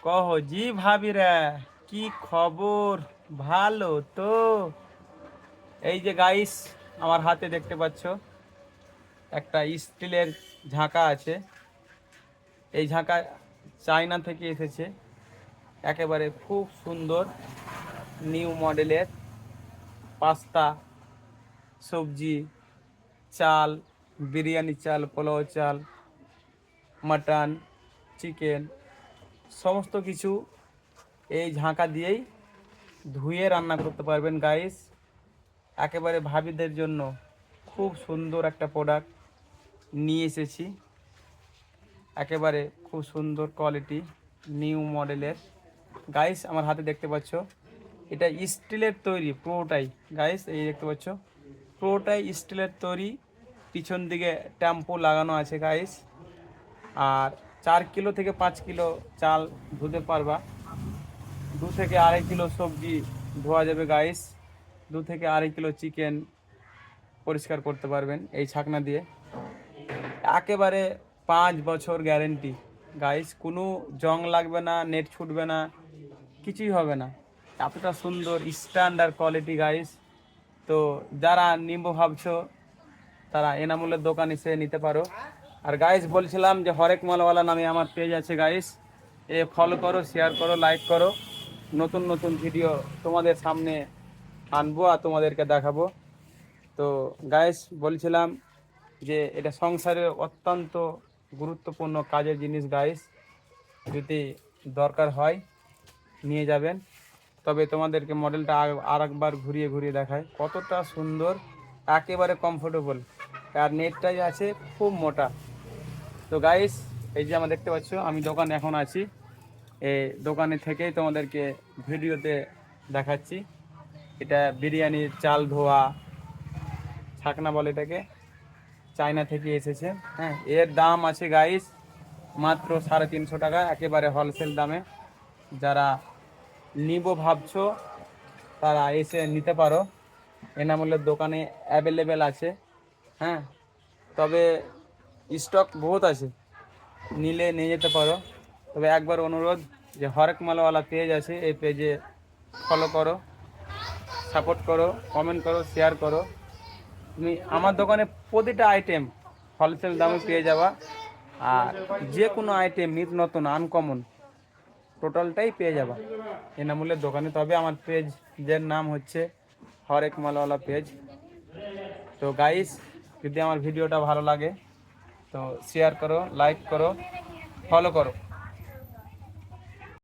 কহ জি ভাবিরা, কি খবর? ভালো তো? এই যে গাইস, আমার হাতে দেখতে পাচ্ছ একটা স্টিলের ঝাঁকা আছে। এই ঝাঁকা চায়না থেকে এসেছে, একেবারে খুব সুন্দর নিউ মডেলের। পাস্তা, সবজি, চাল, বিরিয়ানি চাল, পোলাও চাল, মাটন, চিকেন, সমস্ত কিছু এই ঝাঁকা দিয়েই ধুয়ে রান্না করতে পারবেন গাইস। একেবারে ভাবিদের জন্য খুব সুন্দর একটা প্রোডাক্ট নিয়ে এসেছি। একেবারে খুব সুন্দর কোয়ালিটি, নিউ মডেলের। গাইস আমার হাতে দেখতে পাচ্ছ, এটা স্টিলের তৈরি পুরোটাই। গাইস এই দেখতে পাচ্ছ, পুরোটাই স্টিলের তৈরি। পিছন দিকে ট্যাম্পো লাগানো আছে গাইস। আর 4 কিলো থেকে 5 কিলো চাল ধুতে পারবা। 2 থেকে 2.5 কিলো সবজি ধোয়া যাবে গাইস। 2 থেকে 2.5 কিলো চিকেন পরিষ্কার করতে পারবেন এই ছাকনা দিয়ে। একেবারে 5 বছর গ্যারেন্টি গাইস। কোনো জং লাগবে না, নেট ছুটবে না, কিছুই হবে না। এতটা সুন্দর স্ট্যান্ডার্ড কোয়ালিটি গাইস। তো যারা নিম্ব ভাবছো, তারা এনামুলের দোকান এসে নিতে পারো। আর গাইস বলছিলাম যে হরেক মালওয়ালা নামে আমার পেজ আছে গাইস, ফলো করো, শেয়ার করো, লাইক করো। নতুন নতুন ভিডিও তোমাদের সামনে আনবো আর তোমাদেরকে দেখাবো। তো গাইস বলছিলাম যে এটা সংসারের অত্যন্ত গুরুত্বপূর্ণ কাজের জিনিস গাইস। যদি দরকার হয় নিয়ে যাবেন। তবে তোমাদেরকে মডেলটা আর একবার ঘুরিয়ে ঘুরিয়ে দেখায় কতটা সুন্দর, একেবারে কমফোর্টেবল। আর নেটটাই আছে খুব মোটা। তো গাইস এই যে আমরা দেখতে পাচ্ছ, আমি দোকানে এখন আছি। এই দোকানে থেকেই তোমাদেরকে ভিডিওতে দেখাচ্ছি। এটা বিরিয়ানির চাল ধোয়া ছাকনা বলে এটাকে, চায়না থেকে এসেছে। হ্যাঁ, এর দাম আছে গাইস মাত্র 350 টাকা, একেবারে হোলসেল দামে। যারা নিব ভাবছো তারা এসে নিতে পারো। এনামূলের দোকানে অ্যাভেলেবেল আছে। হ্যাঁ, তবে স্টক বহুত আছে, নিলে নিয়ে যেতে পারো। তবে একবার অনুরোধ, যে হরেক মালওয়ালা পেজ আছে, এই পেজে ফলো করো, সাপোর্ট করো, কমেন্ট করো, শেয়ার করো। তুমি আমার দোকানে প্রতিটা আইটেম হোলসেল দামে পেয়ে যাবা। আর যে কোনো আইটেম নিত্য নতুন আনকমন টোটালটাই পেয়ে যাবা এনামূলের দোকানে। তবে আমার পেজের নাম হচ্ছে হরেক মালওয়ালা পেজ। তো গাইস যদি আমার ভিডিওটা ভালো লাগে তো শেয়ার করো, লাইক করো, ফলো করো।